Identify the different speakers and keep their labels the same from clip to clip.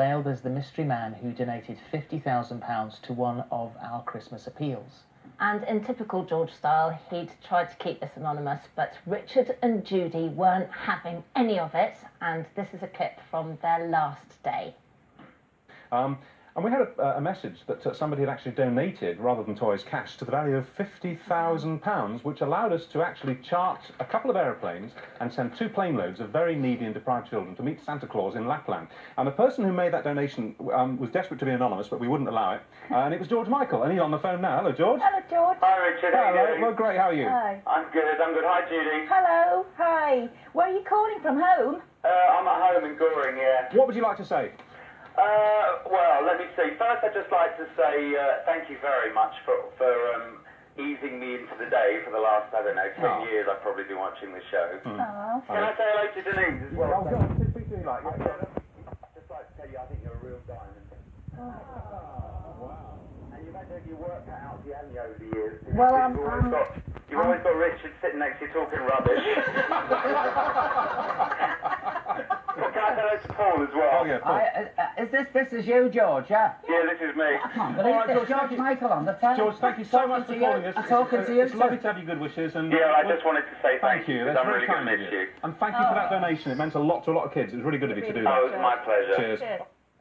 Speaker 1: veiled as the mystery man who donated £50,000 to one of our Christmas appeals.
Speaker 2: And in typical George style, he'd tried to keep this anonymous, but Richard and Judy weren't having any of it, and this is a clip from their last day.
Speaker 3: And we had a message that somebody had actually donated, rather than toys, cash to the value of £50,000, which allowed us to actually chart a couple of aeroplanes and send 2 plane loads of very needy and deprived children to meet Santa Claus in Lapland. And the person who made that donation was desperate to be anonymous, but we wouldn't allow it. And it was George Michael, and he's on the phone now. Hello, George.
Speaker 4: Hello, George.
Speaker 5: Hi, Richard. How are you doing?
Speaker 3: Well, great. How are you?
Speaker 4: Hi.
Speaker 5: I'm good. Hi, Judy.
Speaker 4: Hello. Hi. Where are you calling from? Home?
Speaker 5: I'm at home in Goring, yeah.
Speaker 3: What would you like to say?
Speaker 5: Well, let me see. First, I'd just like to say thank you very much for easing me into the day for the last, I don't know, 10 years I've probably been watching the show.
Speaker 4: Oh.
Speaker 5: Can I say hello to Denise as well?
Speaker 3: Oh, go on. Please do like.
Speaker 5: I'd just like to tell you I think you're a real diamond.
Speaker 3: Wow.
Speaker 5: And you've had to have your work cut out for you, haven't you, over the years?
Speaker 4: Well,
Speaker 5: You've always got Richard sitting next to you talking rubbish. Well, can I say hello to Paul as well?
Speaker 3: Oh, yeah, Paul.
Speaker 6: This is you, George, yeah?
Speaker 5: Yeah, this is me.
Speaker 6: I can't believe there's George Michael on the phone.
Speaker 3: George, thank you so much for calling us.
Speaker 6: I'm talking to you.
Speaker 3: It's lovely to have your good wishes. And
Speaker 5: Yeah, I just wanted to say thank you.
Speaker 3: That's
Speaker 5: I'm
Speaker 3: very
Speaker 5: really going
Speaker 3: kind
Speaker 5: to
Speaker 3: of
Speaker 5: miss you.
Speaker 3: And thank you for that donation. It meant a lot to a lot of kids. It was really good of you to do that.
Speaker 5: Oh, it was my pleasure.
Speaker 3: Cheers.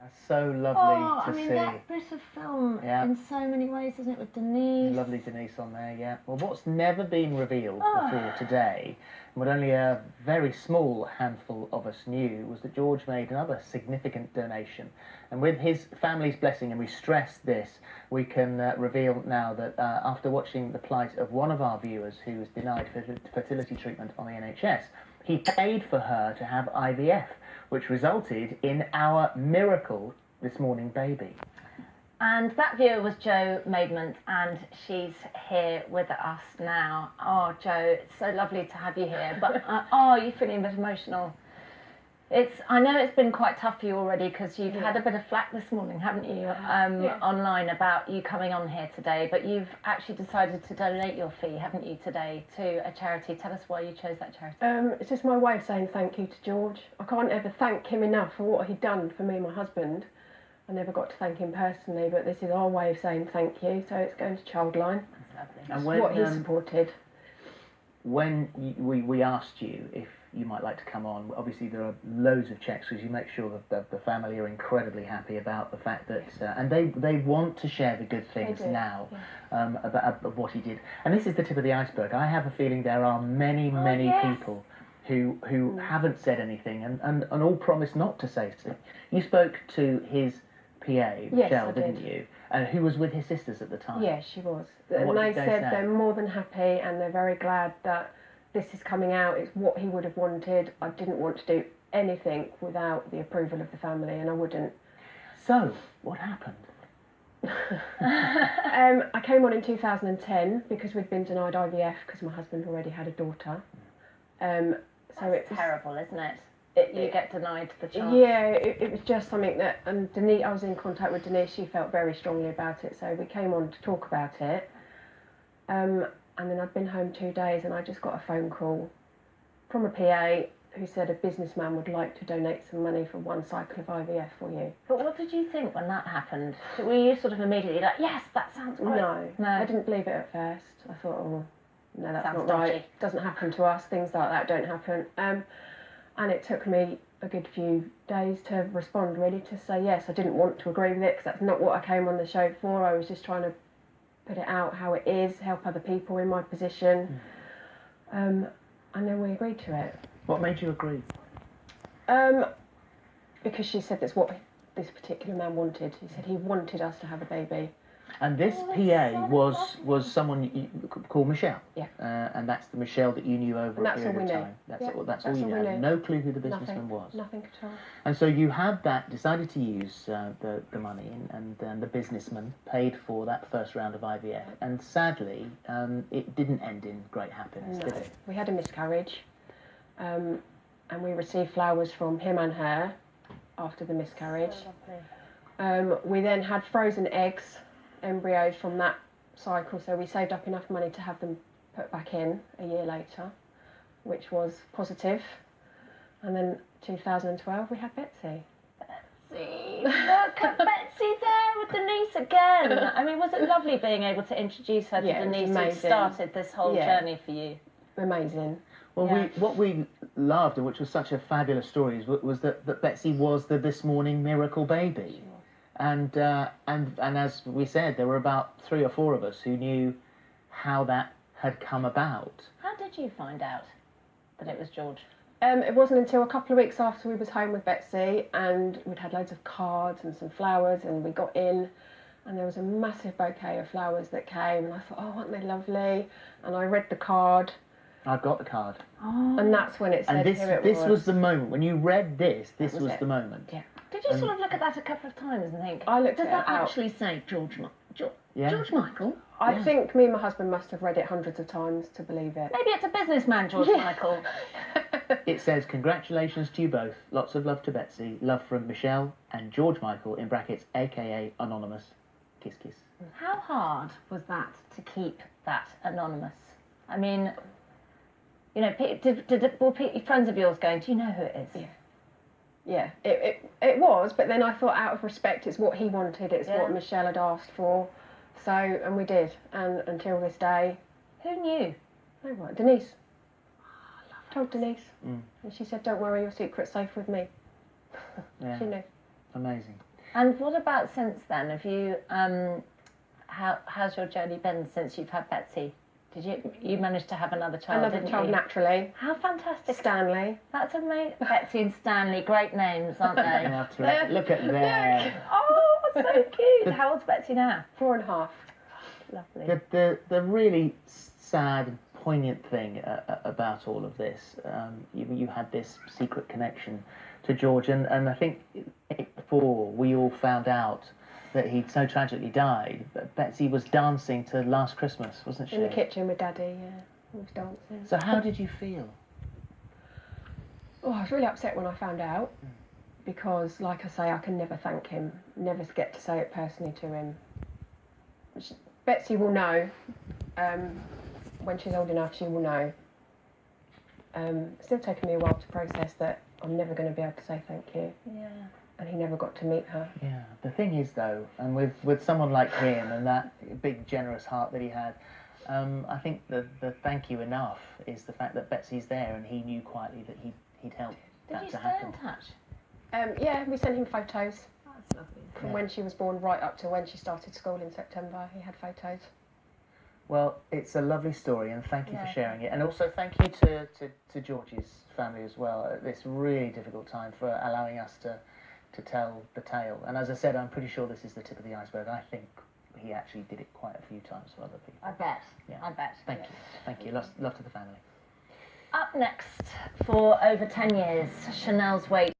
Speaker 1: That's so lovely
Speaker 2: Oh,
Speaker 1: to
Speaker 2: I mean,
Speaker 1: see.
Speaker 2: that bit of film
Speaker 1: Yeah.
Speaker 2: in so many ways, isn't it, with Denise?
Speaker 1: Lovely Denise on there, yeah. Well, what's never been revealed before today, and what only a very small handful of us knew, was that George made another significant donation. And with his family's blessing, and we stress this, we can reveal now that after watching the plight of one of our viewers who was denied fertility treatment on the NHS, he paid for her to have IVF, which resulted in our miracle this morning baby.
Speaker 2: And that viewer was Jo Maidment, and she's here with us now. Oh, Jo, it's so lovely to have you here. But you're feeling a bit emotional. I know it's been quite tough for you already, because you've had a bit of flack this morning, haven't you, online about you coming on here today. But you've actually decided to donate your fee, haven't you, today to a charity. Tell us why you chose that charity.
Speaker 7: It's just my way of saying thank you to George. I can't ever thank him enough for what he'd done for me and my husband. I never got to thank him personally, but this is our way of saying thank you. So it's going to Childline.
Speaker 2: That's
Speaker 7: lovely. What he supported.
Speaker 1: When we asked you if you might like to come on, obviously there are loads of checks, because you make sure that the family are incredibly happy about the fact that, and they want to share the good things now about what he did. And this is the tip of the iceberg. I have a feeling there are many people who haven't said anything and all promise not to say something. You spoke to his PA, Michelle, didn't you? And who was with his sisters at the time?
Speaker 7: Yes, she was. And they said they're more than happy, and they're very glad that this is coming out. It's what he would have wanted. I didn't want to do anything without the approval of the family, and I wouldn't.
Speaker 1: So, what happened?
Speaker 7: I came on in 2010 because we'd been denied IVF because my husband already had a daughter.
Speaker 2: It's terrible, isn't it? You get denied the chance.
Speaker 7: Yeah, it was just something that, and Denise, I was in contact with Denise, she felt very strongly about it, so we came on to talk about it. And then I'd been home 2 days, and I just got a phone call from a PA who said a businessman would like to donate some money for one cycle of IVF for you.
Speaker 2: But what did you think when that happened? Were you sort of immediately like, yes, that sounds great?
Speaker 7: No, I didn't believe it at first. I thought, oh, no, that's
Speaker 2: Sounds
Speaker 7: not right.
Speaker 2: dodgy.
Speaker 7: It doesn't happen to us, things like that don't happen. And it took me a good few days to respond, really, to say yes. I didn't want to agree with it, because that's not what I came on the show for. I was just trying to put it out how it is, help other people in my position. And then we agreed to it.
Speaker 1: What made you agree?
Speaker 7: Because she said that's what this particular man wanted. He said he wanted us to have a baby.
Speaker 1: And this PA was someone called Michelle.
Speaker 7: Yeah.
Speaker 1: And that's the Michelle that you knew over a period of time. That's all you knew. No clue who the businessman was.
Speaker 7: Nothing at all.
Speaker 1: And so you had decided to use the money, and the businessman paid for that first round of IVF. And sadly, it didn't end in great happiness, did it?
Speaker 7: We had a miscarriage, and we received flowers from him and her after the miscarriage.
Speaker 2: So
Speaker 7: we then had frozen eggs, embryos from that cycle, so we saved up enough money to have them put back in a year later, which was positive. And then 2012 we had Betsy.
Speaker 2: See, again. I mean, was it lovely being able to introduce her to
Speaker 7: Yeah, it was
Speaker 2: Denise, who
Speaker 7: amazing.
Speaker 2: started this whole
Speaker 7: Yeah.
Speaker 2: journey for you?
Speaker 7: Amazing.
Speaker 1: Well,
Speaker 2: Yeah.
Speaker 1: what we loved, and which was such a fabulous story, was that Betsy was the this morning miracle baby, and as we said, there were about 3 or 4 of us who knew how that had come about.
Speaker 2: How did you find out that it was George?
Speaker 7: It wasn't until a couple of weeks after we was home with Betsy, and we'd had loads of cards and some flowers, and we got in, and there was a massive bouquet of flowers that came, and I thought, oh, aren't they lovely? And I read the card,
Speaker 1: I've got the card.
Speaker 7: and that's when it said,
Speaker 1: And
Speaker 7: here it
Speaker 1: this was the moment when you read this. This
Speaker 7: was
Speaker 1: was
Speaker 7: it.
Speaker 1: the moment.
Speaker 7: Yeah.
Speaker 2: Did you sort of look at that a couple of times and think,
Speaker 7: I looked
Speaker 8: Does
Speaker 7: it
Speaker 8: that
Speaker 7: out.
Speaker 8: actually say George
Speaker 1: Yeah.
Speaker 8: George Michael?
Speaker 7: I
Speaker 1: Yeah.
Speaker 7: think me and my husband must have read it hundreds of times to believe it.
Speaker 2: maybe it's a businessman, George Michael?
Speaker 1: It says, congratulations to you both. Lots of love to Betsy. Love from Michelle and George Michael, in brackets, a.k.a. Anonymous. Kiss, kiss.
Speaker 2: How hard was that to keep that anonymous? I mean, you know, were friends of yours going, do you know who it is?
Speaker 7: Yeah. Yeah, it was, but then I thought, out of respect, it's what he wanted, it's
Speaker 2: Yeah.
Speaker 7: what Michelle had asked for. So, and we did, and until this day,
Speaker 2: Who knew?
Speaker 7: no, what, Denise. Told Denise,
Speaker 1: Mm.
Speaker 7: and she said, don't worry, your secret's safe with me.
Speaker 1: Yeah.
Speaker 7: She knew.
Speaker 1: Amazing.
Speaker 2: And what about since then? Have you, how's your journey been since you've had Betsy? Did you manage to have another child?
Speaker 7: Another
Speaker 2: didn't
Speaker 7: child
Speaker 2: you?
Speaker 7: naturally.
Speaker 2: How fantastic!
Speaker 7: Stanley.
Speaker 2: That's amazing. Betsy and Stanley, great names, aren't
Speaker 1: You
Speaker 2: they?
Speaker 1: have to look at there.
Speaker 2: Oh, so cute. How old's Betsy now?
Speaker 7: 4.5.
Speaker 2: Lovely.
Speaker 1: The really sad and poignant thing about all of this, you had this secret connection to George, and I think before we all found out that he'd so tragically died, Betsy was dancing to Last Christmas, wasn't she?
Speaker 7: In the kitchen with Daddy, yeah. He was dancing.
Speaker 1: So how did you feel?
Speaker 7: Oh, I was really upset when I found out, because, like I say, I can never thank him, never get to say it personally to him. Betsy will know, when she's old enough, she will know. It's still taken me a while to process that I'm never going to be able to say thank you,
Speaker 2: Yeah.
Speaker 7: and he never got to meet her.
Speaker 1: Yeah, the thing is though, and with someone like him and that big generous heart that he had, I think the thank you enough is the fact that Betsy's there and he knew quietly that he'd help
Speaker 2: Did
Speaker 1: that
Speaker 2: you
Speaker 1: to
Speaker 2: stay
Speaker 1: happen.
Speaker 2: in touch?
Speaker 7: Yeah, we sent him photos
Speaker 2: That's lovely.
Speaker 7: from when she was born right up to when she started school in September. He had photos.
Speaker 1: Well, it's a lovely story, and thank you
Speaker 2: Yeah.
Speaker 1: for sharing it. And also thank you to George's family as well at this really difficult time for allowing us to tell the tale. And as I said, I'm pretty sure this is the tip of the iceberg. I think he actually did it quite a few times for other people.
Speaker 2: I bet.
Speaker 1: Yeah.
Speaker 2: I bet.
Speaker 1: Thank you. Thank you. Love to the family.
Speaker 2: Up next, for over 10 years, Chanel's weight